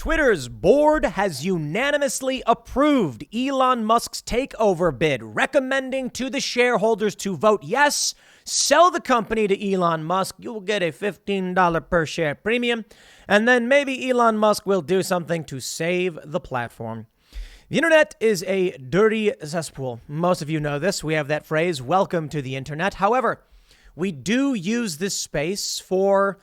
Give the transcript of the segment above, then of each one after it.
Twitter's board has unanimously approved Elon Musk's takeover bid, recommending to the shareholders to vote yes, sell the company to Elon Musk. You'll get a $15 per share premium, and then maybe Elon Musk will do something to save the platform. The internet is a dirty cesspool. Most of you know this. We have that phrase, welcome to the internet. However, we do use this space for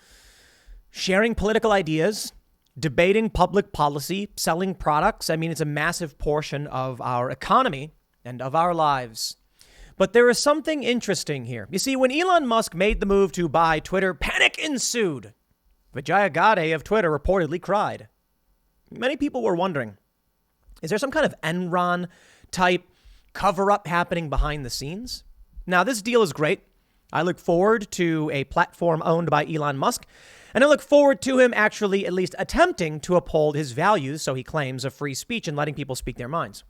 sharing political ideas, debating public policy, selling products. I mean, it's a massive portion of our economy and of our lives. But there is something interesting here. You see, when Elon Musk made the move to buy Twitter, panic ensued. Vijaya Gadde of Twitter reportedly cried. Many people were wondering, is there some kind of Enron type cover-up happening behind the scenes? Now, this deal is great. I look forward to a platform owned by Elon Musk, and I look forward to him actually at least attempting to uphold his values, so he claims, of free speech and letting people speak their minds.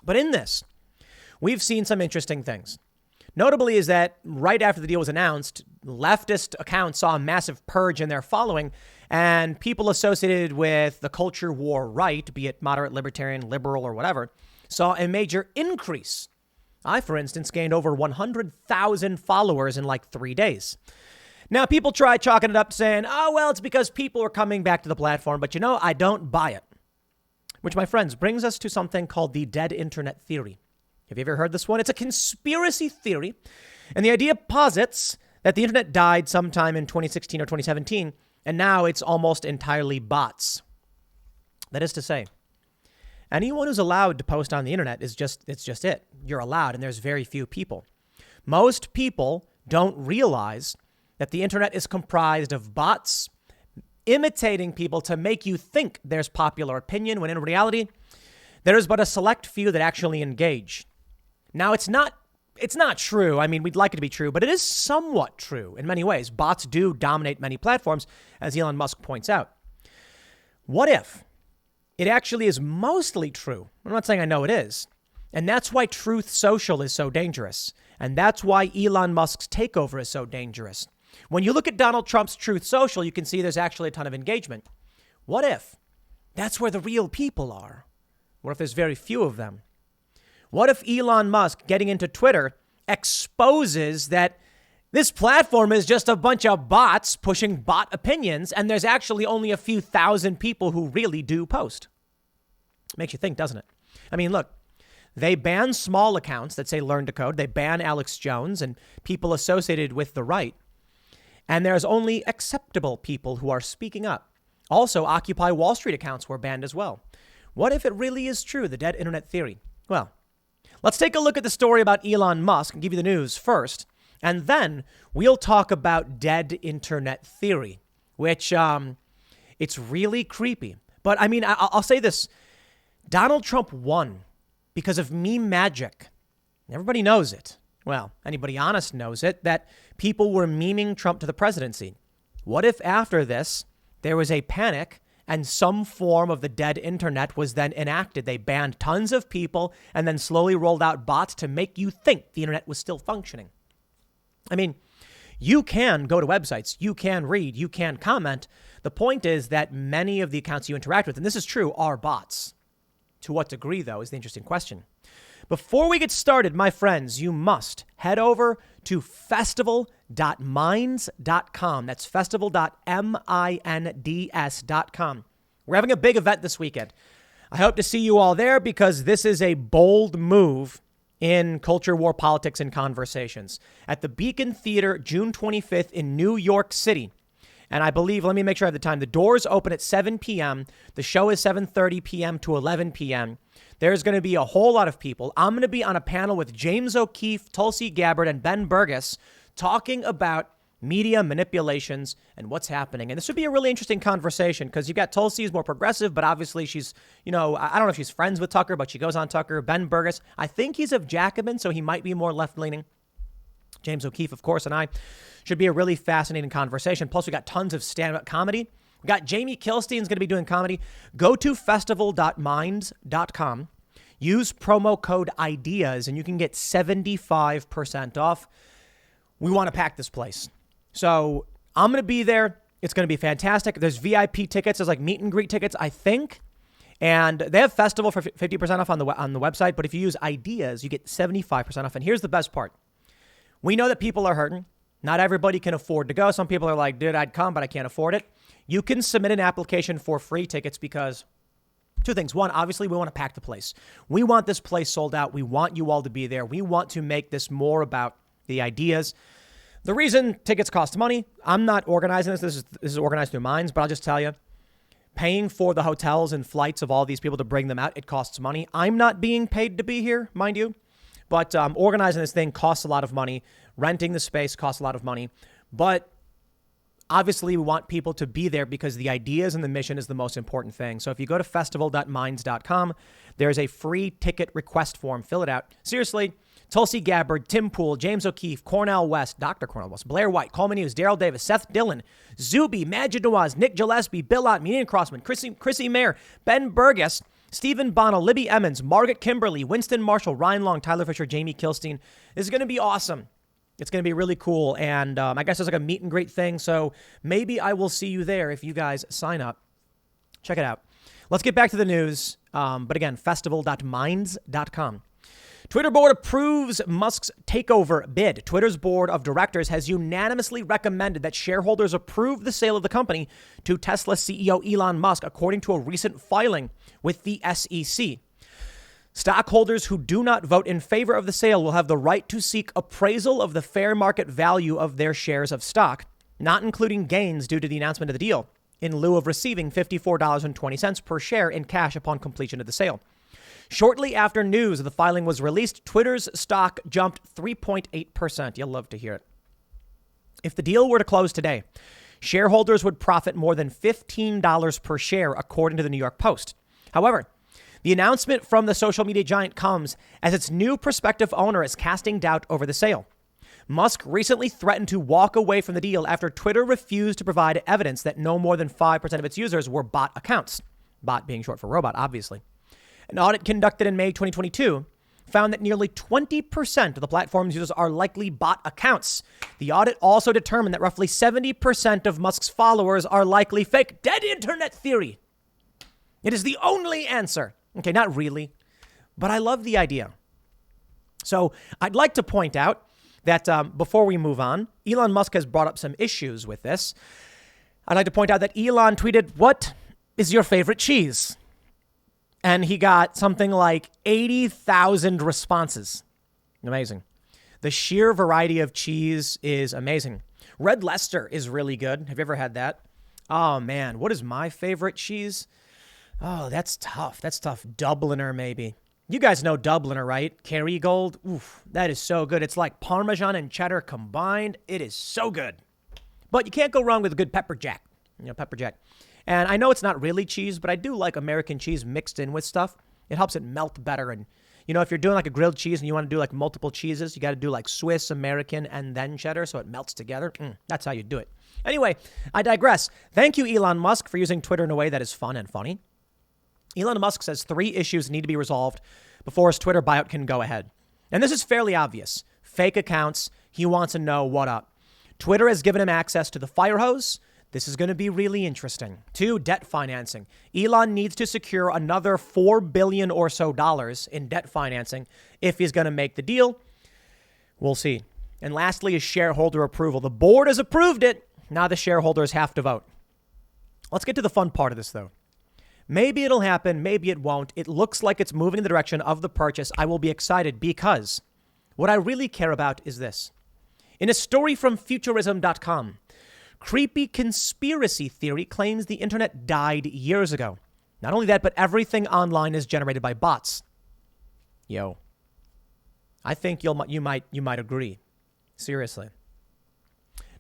But in this, we've seen some interesting things. Notably is that right after the deal was announced, leftist accounts saw a massive purge in their following, and people associated with the culture war right, be it moderate, libertarian, liberal, or whatever, saw a major increase. I, for instance, gained over 100,000 followers in like 3 days. Now, people try chalking it up saying, oh, well, it's because people are coming back to the platform. But, I don't buy it. Which, my friends, brings us to something called the dead internet theory. Have you ever heard this one? It's a conspiracy theory. And the idea posits that the internet died sometime in 2016 or 2017. And now it's almost entirely bots. That is to say, anyone who's allowed to post on the internet it's just it. You're allowed, and there's very few people. Most people don't realize that the internet is comprised of bots imitating people to make you think there's popular opinion, when in reality, there is but a select few that actually engage. Now, it's not true. I mean, we'd like it to be true, but it is somewhat true in many ways. Bots do dominate many platforms, as Elon Musk points out. What if it actually is mostly true? I'm not saying I know it is. And that's why Truth Social is so dangerous. And that's why Elon Musk's takeover is so dangerous. When you look at Donald Trump's Truth Social, you can see there's actually a ton of engagement. What if that's where the real people are? What if there's very few of them? What if Elon Musk getting into Twitter exposes that this platform is just a bunch of bots pushing bot opinions, and there's actually only a few thousand people who really do post? Makes you think, doesn't it? I mean, look, they ban small accounts that say learn to code. They ban Alex Jones and people associated with the right. And there's only acceptable people who are speaking up. Also, Occupy Wall Street accounts were banned as well. What if it really is true, the dead internet theory? Well, let's take a look at the story about Elon Musk and give you the news first. And then we'll talk about dead internet theory, which it's really creepy. But I mean, I'll say this. Donald Trump won because of meme magic. Everybody knows it. Well, anybody honest knows it, that people were memeing Trump to the presidency. What if after this, there was a panic and some form of the dead internet was then enacted? They banned tons of people and then slowly rolled out bots to make you think the internet was still functioning. I mean, you can go to websites, you can read, you can comment. The point is that many of the accounts you interact with, and this is true, are bots. To what degree, though, is the interesting question. Before we get started, my friends, you must head over to festival.minds.com. That's festival.minds.com. We're having a big event this weekend. I hope to see you all there because this is a bold move in culture, war, politics, and conversations. At the Beacon Theater, June 25th in New York City. And I believe, let me make sure I have the time. The doors open at 7 p.m. The show is 7:30 p.m. to 11 p.m. There's going to be a whole lot of people. I'm going to be on a panel with James O'Keefe, Tulsi Gabbard, and Ben Burgess talking about media manipulations and what's happening. And this would be a really interesting conversation because you've got Tulsi, who's more progressive, but obviously she's, I don't know if she's friends with Tucker, but she goes on Tucker. Ben Burgess, I think he's of Jacobin, so he might be more left-leaning. James O'Keefe, of course, and I. Should be a really fascinating conversation. Plus, we got tons of stand-up comedy. We got Jamie Kilstein's going to be doing comedy. Go to festival.minds.com. Use promo code IDEAS, and you can get 75% off. We want to pack this place. So I'm going to be there. It's going to be fantastic. There's VIP tickets. There's like meet and greet tickets, I think. And they have festival for 50% off on the website. But if you use ideas, you get 75% off. And here's the best part. We know that people are hurting. Not everybody can afford to go. Some people are like, dude, I'd come, but I can't afford it. You can submit an application for free tickets because two things. One, obviously, we want to pack the place. We want this place sold out. We want you all to be there. We want to make this more about the ideas. The reason tickets cost money, I'm not organizing this. This is organized through Minds, but I'll just tell you, paying for the hotels and flights of all these people to bring them out, it costs money. I'm not being paid to be here, mind you, but organizing this thing costs a lot of money. Renting the space costs a lot of money, but obviously we want people to be there because the ideas and the mission is the most important thing. So if you go to festival.minds.com, there's a free ticket request form. Fill it out. Seriously. Tulsi Gabbard, Tim Pool, James O'Keefe, Cornell West, Dr. Cornell West, Blair White, Coleman Hughes, Daryl Davis, Seth Dillon, Zuby, Majid Nawaz, Nick Gillespie, Bill Ott, Median Crossman, Chrissy Mayer, Ben Burgess, Stephen Bonnell, Libby Emmons, Margaret Kimberly, Winston Marshall, Ryan Long, Tyler Fisher, Jamie Kilstein. This is going to be awesome. It's going to be really cool. And I guess there's like a meet and greet thing. So maybe I will see you there if you guys sign up. Check it out. Let's get back to the news. But again, festival.minds.com. Twitter board approves Musk's takeover bid. Twitter's board of directors has unanimously recommended that shareholders approve the sale of the company to Tesla CEO Elon Musk, according to a recent filing with the SEC. Stockholders who do not vote in favor of the sale will have the right to seek appraisal of the fair market value of their shares of stock, not including gains due to the announcement of the deal, in lieu of receiving $54.20 per share in cash upon completion of the sale. Shortly after news of the filing was released, Twitter's stock jumped 3.8%. You'll love to hear it. If the deal were to close today, shareholders would profit more than $15 per share, according to the New York Post. However, the announcement from the social media giant comes as its new prospective owner is casting doubt over the sale. Musk recently threatened to walk away from the deal after Twitter refused to provide evidence that no more than 5% of its users were bot accounts. Bot being short for robot, obviously. An audit conducted in May 2022 found that nearly 20% of the platform's users are likely bot accounts. The audit also determined that roughly 70% of Musk's followers are likely fake. Dead internet theory. It is the only answer. Okay, not really, but I love the idea. So I'd like to point out that before we move on, Elon Musk has brought up some issues with this. I'd like to point out that Elon tweeted, "What is your favorite cheese?" And he got something like 80,000 responses. Amazing. The sheer variety of cheese is amazing. Red Leicester is really good. Have you ever had that? Oh, man. What is my favorite cheese? Oh, that's tough. Dubliner, maybe. You guys know Dubliner, right? Kerrygold. Oof, that is so good. It's like Parmesan and cheddar combined. It is so good. But you can't go wrong with a good pepper jack. Pepper jack. And I know it's not really cheese, but I do like American cheese mixed in with stuff. It helps it melt better. And, if you're doing like a grilled cheese and you want to do like multiple cheeses, you got to do like Swiss, American, and then cheddar so it melts together. That's how you do it. Anyway, I digress. Thank you, Elon Musk, for using Twitter in a way that is fun and funny. Elon Musk says 3 issues need to be resolved before his Twitter buyout can go ahead. And this is fairly obvious. Fake accounts. He wants to know what up. Twitter has given him access to the fire hose. This is going to be really interesting. 2, debt financing. Elon needs to secure another $4 billion or so in debt financing if he's going to make the deal. We'll see. And lastly is shareholder approval. The board has approved it. Now the shareholders have to vote. Let's get to the fun part of this, though. Maybe it'll happen. Maybe it won't. It looks like it's moving in the direction of the purchase. I will be excited because what I really care about is this. In a story from Futurism.com, creepy conspiracy theory claims the internet died years ago. Not only that, but everything online is generated by bots. Yo, I think you might agree. Seriously.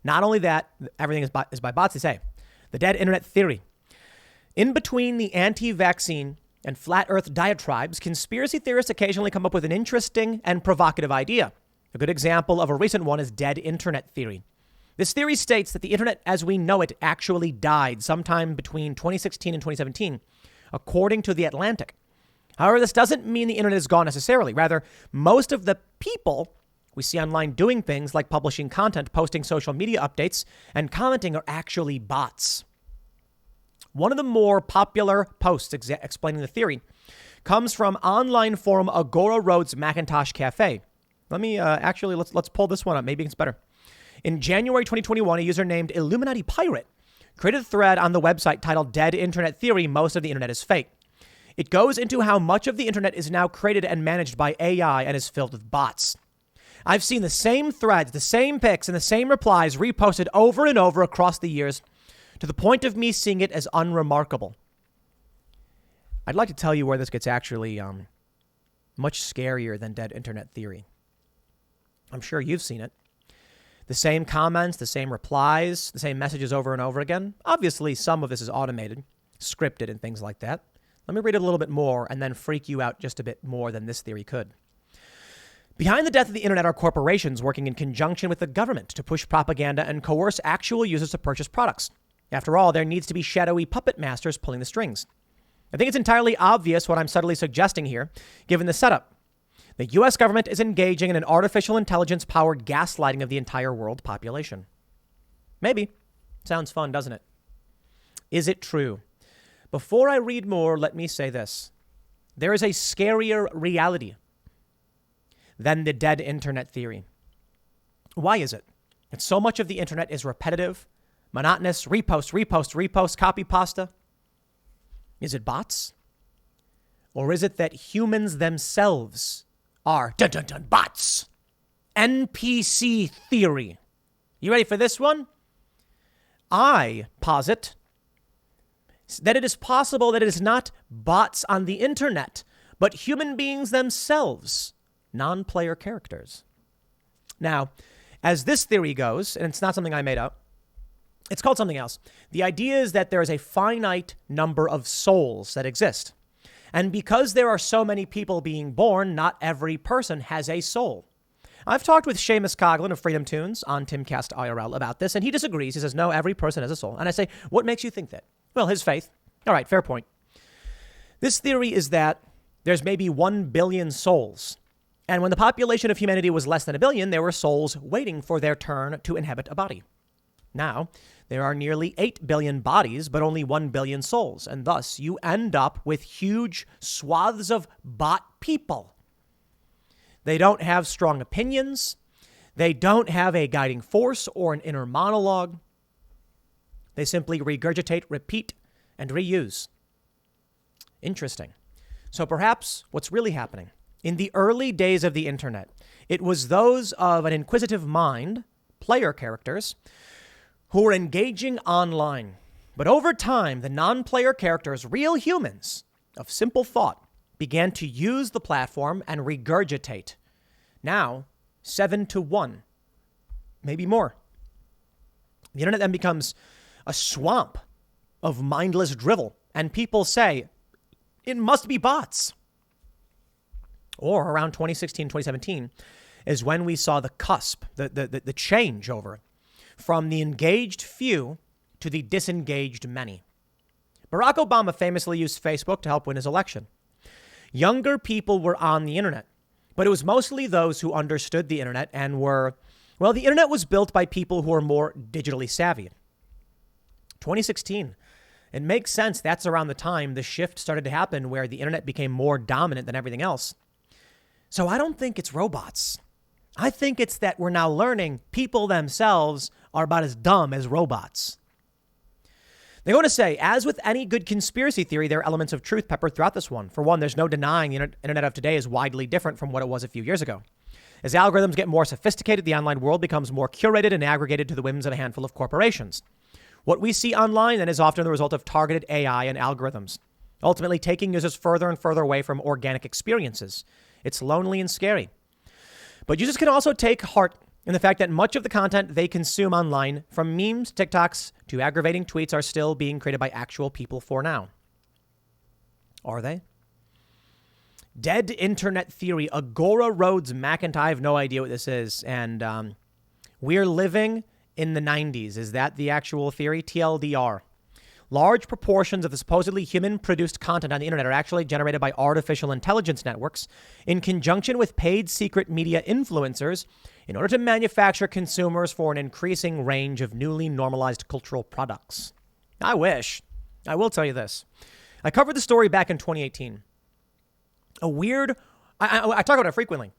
Not only that, everything is by bots, they say. The dead internet theory. In between the anti-vaccine and flat earth diatribes, conspiracy theorists occasionally come up with an interesting and provocative idea. A good example of a recent one is dead internet theory. This theory states that the internet as we know it actually died sometime between 2016 and 2017, according to The Atlantic. However, this doesn't mean the internet is gone necessarily. Rather, most of the people we see online doing things like publishing content, posting social media updates, and commenting are actually bots. One of the more popular posts explaining the theory comes from online forum Agora Road's Macintosh Cafe. Let me let's pull this one up. Maybe it's better. In January 2021, a user named Illuminati Pirate created a thread on the website titled Dead Internet Theory, Most of the Internet is Fake. It goes into how much of the internet is now created and managed by AI and is filled with bots. I've seen the same threads, the same pics, and the same replies reposted over and over across the years to the point of me seeing it as unremarkable. I'd like to tell you where this gets actually much scarier than Dead Internet Theory. I'm sure you've seen it. The same comments, the same replies, the same messages over and over again. Obviously, some of this is automated, scripted, and things like that. Let me read it a little bit more and then freak you out just a bit more than this theory could. Behind the death of the internet are corporations working in conjunction with the government to push propaganda and coerce actual users to purchase products. After all, there needs to be shadowy puppet masters pulling the strings. I think it's entirely obvious what I'm subtly suggesting here, given the setup. The U.S. government is engaging in an artificial intelligence-powered gaslighting of the entire world population. Maybe. Sounds fun, doesn't it? Is it true? Before I read more, let me say this. There is a scarier reality than the dead internet theory. Why is it? And so much of the internet is repetitive, monotonous, repost, copy pasta. Is it bots? Or is it that humans themselves are bots? NPC theory. You ready for this one? I posit that it is possible that it is not bots on the internet, but human beings themselves, non-player characters. Now, as this theory goes, and it's not something I made up, it's called something else. The idea is that there is a finite number of souls that exist. And because there are so many people being born, not every person has a soul. I've talked with Seamus Coughlin of Freedom Tunes on Timcast IRL about this, and he disagrees. He says, no, every person has a soul. And I say, what makes you think that? Well, his faith. All right, fair point. This theory is that there's maybe 1 billion souls. And when the population of humanity was less than 1 billion, there were souls waiting for their turn to inhabit a body. Now, there are nearly 8 billion bodies, but only 1 billion souls. And thus, you end up with huge swaths of bot people. They don't have strong opinions. They don't have a guiding force or an inner monologue. They simply regurgitate, repeat, and reuse. Interesting. So perhaps what's really happening? In the early days of the internet, it was those of an inquisitive mind, player characters, who were engaging online. But over time, the non-player characters, real humans of simple thought, began to use the platform and regurgitate. Now, 7-1, maybe more. The internet then becomes a swamp of mindless drivel, and people say, it must be bots. Or around 2016, 2017 is when we saw the cusp, the change over from the engaged few to the disengaged many. Barack Obama famously used Facebook to help win his election. Younger people were on the internet, but it was mostly those who understood the internet and the internet was built by people who are more digitally savvy. 2016, it makes sense. That's around the time the shift started to happen where the internet became more dominant than everything else. So I don't think it's robots. I think it's that we're now learning people themselves are about as dumb as robots. They go to say, as with any good conspiracy theory, there are elements of truth peppered throughout this one. For one, there's no denying the internet of today is widely different from what it was a few years ago. As algorithms get more sophisticated, the online world becomes more curated and aggregated to the whims of a handful of corporations. What we see online then is often the result of targeted AI and algorithms, ultimately taking users further and further away from organic experiences. It's lonely and scary. But users can also take heart in the fact that much of the content they consume online, from memes, TikToks, to aggravating tweets, are still being created by actual people for now. Are they? Dead internet theory, Agora Roads Macintosh. I have no idea what this is. And we're living in the 90s. Is that the actual theory? TLDR. Large proportions of the supposedly human-produced content on the internet are actually generated by artificial intelligence networks in conjunction with paid secret media influencers in order to manufacture consumers for an increasing range of newly normalized cultural products. I wish. I will tell you this. I covered the story back in 2018. I talk about it frequently.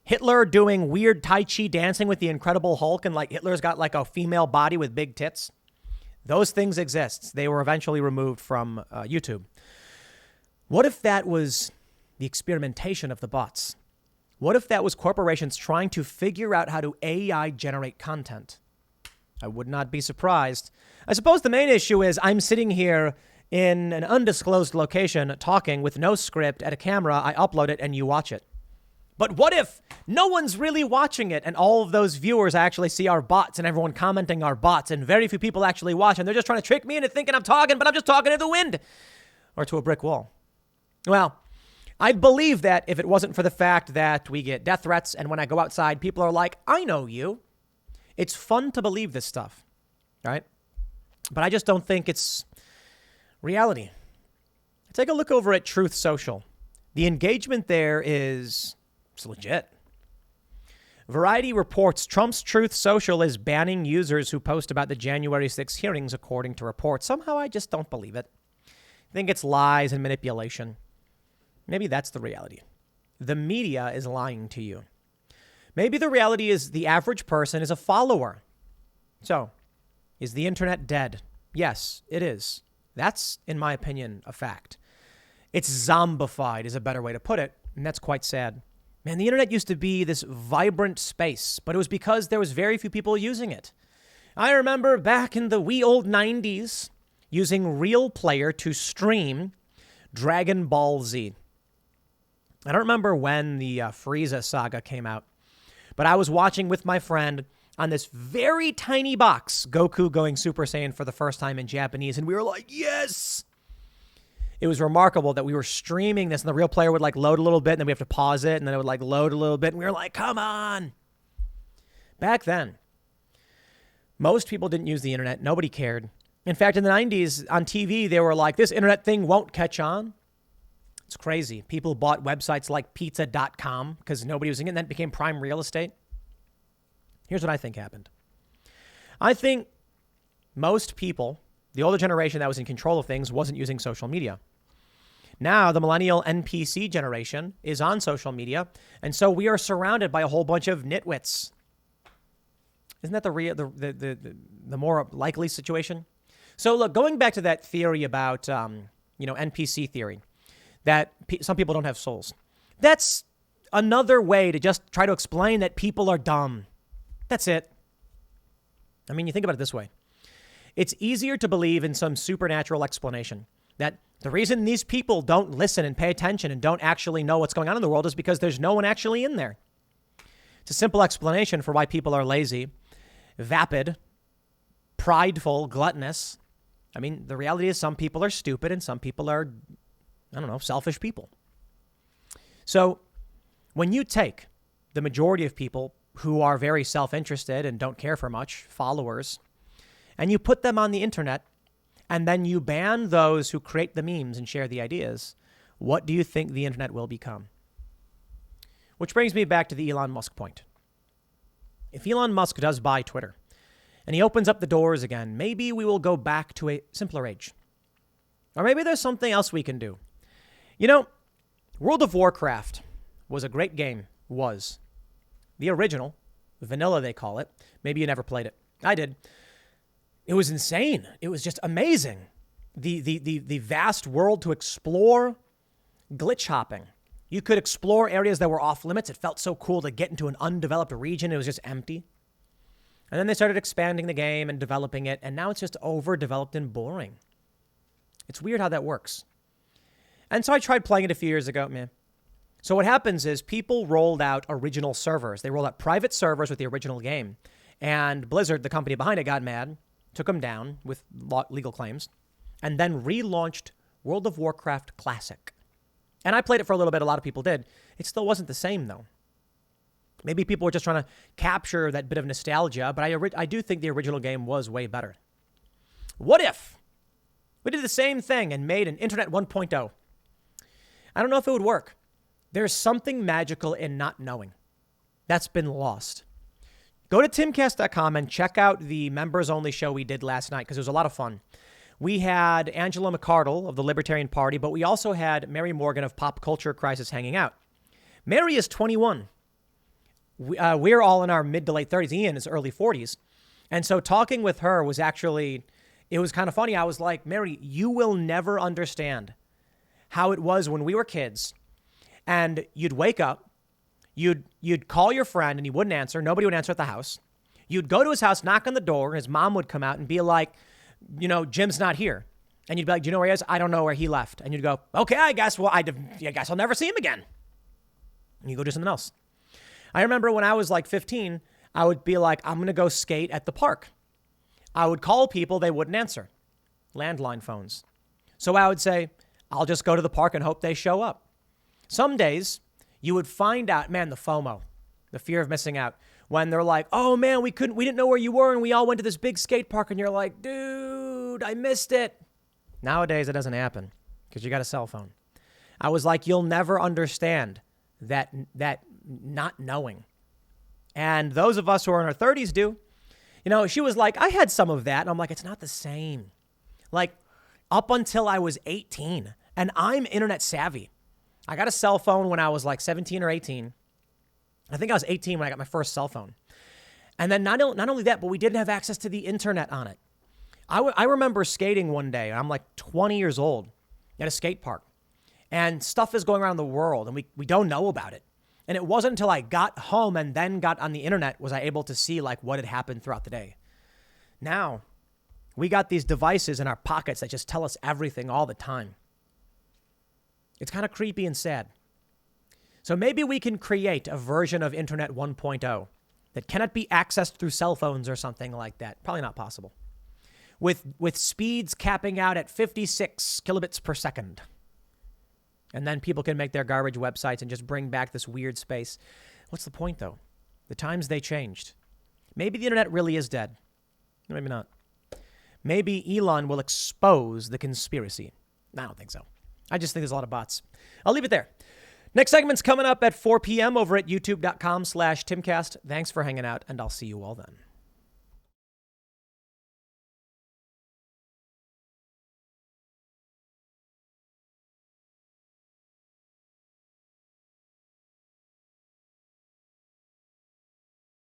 Hitler doing weird Tai Chi dancing with the Incredible Hulk, and like Hitler's got like a female body with big tits. Those things exist. They were eventually removed from YouTube. What if that was the experimentation of the bots? What if that was corporations trying to figure out how to AI generate content? I would not be surprised. I suppose the main issue is I'm sitting here in an undisclosed location talking with no script at a camera. I upload it and you watch it. But what if no one's really watching it and all of those viewers actually see our bots and everyone commenting our bots and very few people actually watch and they're just trying to trick me into thinking I'm talking, but I'm just talking to the wind or to a brick wall? Well, I'd believe that if it wasn't for the fact that we get death threats and when I go outside, people are like, I know you. It's fun to believe this stuff, right? But I just don't think it's reality. Take a look over at Truth Social. The engagement there is... it's legit. Variety reports Trump's Truth Social is banning users who post about the January 6 hearings, according to reports. Somehow I just don't believe it. I think it's lies and manipulation. Maybe that's the reality. The media is lying to you. Maybe the reality is the average person is a follower. So, is the internet dead? Yes, it is. That's, in my opinion, a fact. It's zombified is a better way to put it, and that's quite sad. Man, the internet used to be this vibrant space, but it was because there was very few people using it. I remember back in the wee old 90s using Real Player to stream Dragon Ball Z. I don't remember when the Frieza saga came out, but I was watching with my friend on this very tiny box, Goku going Super Saiyan for the first time in Japanese, and we were like, yes! It was remarkable that we were streaming this and the Real Player would like load a little bit and then we have to pause it and then it would like load a little bit and we were like, come on. Back then, most people didn't use the internet. Nobody cared. In fact, in the 90s on TV, they were like, this internet thing won't catch on. It's crazy. People bought websites like pizza.com because nobody was using it and that became prime real estate. Here's what I think happened. I think most people, the older generation that was in control of things, wasn't using social media. Now, the millennial NPC generation is on social media, and so we are surrounded by a whole bunch of nitwits. Isn't that the more likely situation? So, look, going back to that theory about, NPC theory, that some people don't have souls. That's another way to just try to explain that people are dumb. That's it. I mean, you think about it this way. It's easier to believe in some supernatural explanation that the reason these people don't listen and pay attention and don't actually know what's going on in the world is because there's no one actually in there. It's a simple explanation for why people are lazy, vapid, prideful, gluttonous. I mean, the reality is some people are stupid and some people are, selfish people. So when you take the majority of people who are very self-interested and don't care for much, followers, and you put them on the internet, and then you ban those who create the memes and share the ideas, what do you think the internet will become? Which brings me back to the Elon Musk point. If Elon Musk does buy Twitter, and he opens up the doors again, maybe we will go back to a simpler age. Or maybe there's something else we can do. World of Warcraft was a great game. Was. The original, vanilla they call it. Maybe you never played it. I did. It was insane. It was just amazing. The vast world to explore, glitch hopping. You could explore areas that were off limits. It felt so cool to get into an undeveloped region. It was just empty. And then they started expanding the game and developing it. And now it's just overdeveloped and boring. It's weird how that works. And so I tried playing it a few years ago. So what happens is people rolled out original servers. They rolled out private servers with the original game. And Blizzard, the company behind it, got mad, took them down with legal claims, and then relaunched World of Warcraft Classic. And I played it for a little bit. A lot of people did. It still wasn't the same, though. Maybe people were just trying to capture that bit of nostalgia, but I do think the original game was way better. What if We did the same thing and made an Internet 1.0. I don't know if it would work. There's something magical in not knowing. That's been lost. Go to timcast.com and check out the members-only show we did last night because it was a lot of fun. We had Angela McArdle of the Libertarian Party, but we also had Mary Morgan of Pop Culture Crisis hanging out. Mary is 21. We're all in our mid to late 30s. Ian is early 40s. And so talking with her was actually, it was kind of funny. I was like, Mary, you will never understand how it was when we were kids and you'd wake up, you'd call your friend and he wouldn't answer. Nobody would answer at the house. You'd go to his house, knock on the door, and his mom would come out and be like, Jim's not here. And you'd be like, do you know where he is? I don't know where he left. And you'd go, okay, I guess I'll never see him again. And you go do something else. I remember when I was like 15, I would be like, I'm going to go skate at the park. I would call people, they wouldn't answer. Landline phones. So I would say, I'll just go to the park and hope they show up. Some days you would find out, man, the FOMO, the fear of missing out, when they're like, oh man, we didn't know where you were and we all went to this big skate park and you're like, dude, I missed it. Nowadays it doesn't happen because you got a cell phone. I was like, you'll never understand that not knowing. And those of us who are in our 30s do. She was like, I had some of that. And I'm like, it's not the same. Like up until I was 18 and I'm internet savvy. I got a cell phone when I was like 17 or 18. I think I was 18 when I got my first cell phone. And then not only that, but we didn't have access to the internet on it. I remember skating one day. I'm like 20 years old at a skate park. And stuff is going around the world and we don't know about it. And it wasn't until I got home and then got on the internet was I able to see like what had happened throughout the day. Now, we got these devices in our pockets that just tell us everything all the time. It's kind of creepy and sad. So maybe we can create a version of Internet 1.0 that cannot be accessed through cell phones or something like that. Probably not possible. With speeds capping out at 56 kilobits per second. And then people can make their garbage websites and just bring back this weird space. What's the point, though? The times they changed. Maybe the internet really is dead. Maybe not. Maybe Elon will expose the conspiracy. I don't think so. I just think there's a lot of bots. I'll leave it there. Next segment's coming up at 4 p.m. over at youtube.com/Timcast. Thanks for hanging out, and I'll see you all then.